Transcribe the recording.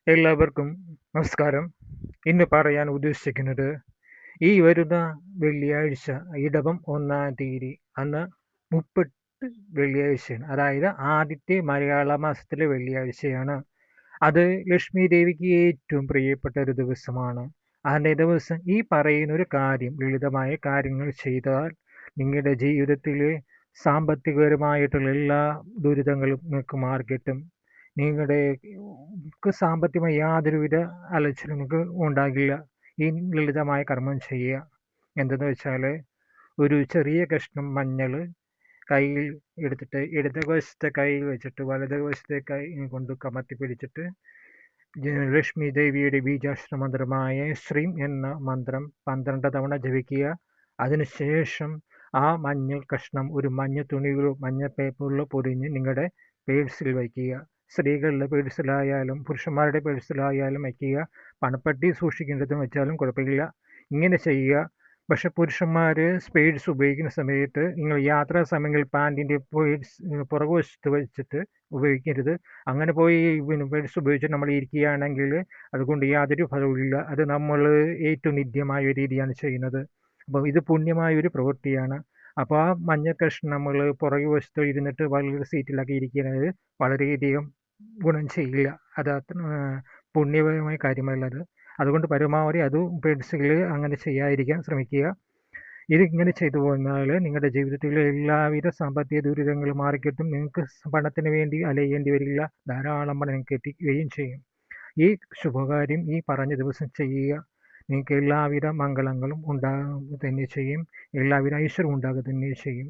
എല്ലാവർക്കും നമസ്കാരം. ഇന്ന് പറയാൻ ഉദ്ദേശിക്കുന്നത് ഈ വരുന്ന വെള്ളിയാഴ്ച ഇടവം 1-ാം തീയതി അന്ന് 30 വെള്ളിയാഴ്ചയാണ്. അതായത് ആദ്യത്തെ മലയാള മാസത്തിലെ വെള്ളിയാഴ്ചയാണ്. അത് ലക്ഷ്മി ദേവിക്ക് ഏറ്റവും പ്രിയപ്പെട്ട ഒരു ദിവസമാണ്. അന്നേ ദിവസം ഈ പറയുന്ന ഒരു കാര്യം, ലളിതമായ കാര്യങ്ങൾ ചെയ്താൽ നിങ്ങളുടെ ജീവിതത്തിലെ സാമ്പത്തികപരമായിട്ടുള്ള എല്ലാ ദുരിതങ്ങളും നിങ്ങൾക്ക് മാറിക്കിട്ടും. നിങ്ങളുടെ സാമ്പത്തികമായി യാതൊരുവിധ അലച്ചിലും നിങ്ങൾക്ക് ഉണ്ടാകില്ല. ഈ ലളിതമായ കർമ്മം ചെയ്യുക. എന്തെന്ന് വെച്ചാൽ, ഒരു ചെറിയ കഷ്ണം മഞ്ഞൾ കയ്യിൽ എടുത്തിട്ട് ഇടത് വശത്തെ കയ്യിൽ വെച്ചിട്ട് വലത് വശത്തെ കൈ കൊണ്ട് കമത്തി പിടിച്ചിട്ട് ലക്ഷ്മി ദേവിയുടെ ബീജാക്ഷര മന്ത്രമായ ശ്രീം എന്ന മന്ത്രം 12 തവണ ജപിക്കുക. അതിനുശേഷം ആ മഞ്ഞൾ കഷ്ണം ഒരു മഞ്ഞ തുണിയിലോ മഞ്ഞ പേപ്പറിലോ പൊതിഞ്ഞ് നിങ്ങളുടെ പേഴ്സിൽ വയ്ക്കുക. സ്ത്രീകളുടെ പേഴ്സിലായാലും പുരുഷന്മാരുടെ പേഴ്സിലായാലും വയ്ക്കുക. പണപ്പെട്ടി സൂക്ഷിക്കേണ്ടതും വെച്ചാലും കുഴപ്പമില്ല. ഇങ്ങനെ ചെയ്യുക. പക്ഷെ പുരുഷന്മാർ സ്പേഡ്സ് ഉപയോഗിക്കുന്ന സമയത്ത് നിങ്ങൾ യാത്രാ സമയങ്ങളിൽ പാൻറ്റിൻ്റെ പുറകുവശത്ത് വെച്ചിട്ട് ഉപയോഗിക്കരുത്. അങ്ങനെ പോയി പേഴ്സ് ഉപയോഗിച്ച് നമ്മൾ ഇരിക്കുകയാണെങ്കിൽ അതുകൊണ്ട് യാതൊരു ഫലവുമില്ല. അത് നമ്മൾ ഏറ്റവും നിന്ദ്യമായ ഒരു രീതിയാണ് ചെയ്യുന്നത്. അപ്പോൾ ഇത് പുണ്യമായ ഒരു പ്രവൃത്തിയാണ്. അപ്പോൾ ആ മഞ്ഞ കഷ്ണം നമ്മൾ പുറകു വശത്ത് ഇരുന്നിട്ട് വളരെ സീറ്റിലൊക്കെ ഇരിക്കുന്നത് വളരെയധികം ഗുണം ചെയ്യില്ല. അത് അത്ര പുണ്യപരമായ കാര്യമല്ലത്. അതുകൊണ്ട് പരമാവധി അത് പേഴ്സിൽ അങ്ങനെ ചെയ്യാതിരിക്കാൻ ശ്രമിക്കുക. ഇതിങ്ങനെ ചെയ്തു പോന്നാൽ നിങ്ങളുടെ ജീവിതത്തിലെ എല്ലാവിധ സാമ്പത്തിക ദുരിതങ്ങളും മാറിക്കിട്ടും. നിങ്ങൾക്ക് പണത്തിന് വേണ്ടി അലയേണ്ടി വരില്ല. ധാരാളം പണം നിങ്ങൾക്ക് എത്തിക്കുകയും ചെയ്യും. ഈ ശുഭകാര്യം ഈ പറഞ്ഞ ദിവസം ചെയ്യുക. നിങ്ങൾക്ക് എല്ലാവിധ മംഗളങ്ങളും ഉണ്ടാകുക തന്നെ ചെയ്യും. എല്ലാവിധ ഐശ്വര്യവും ഉണ്ടാകുക തന്നെ ചെയ്യും.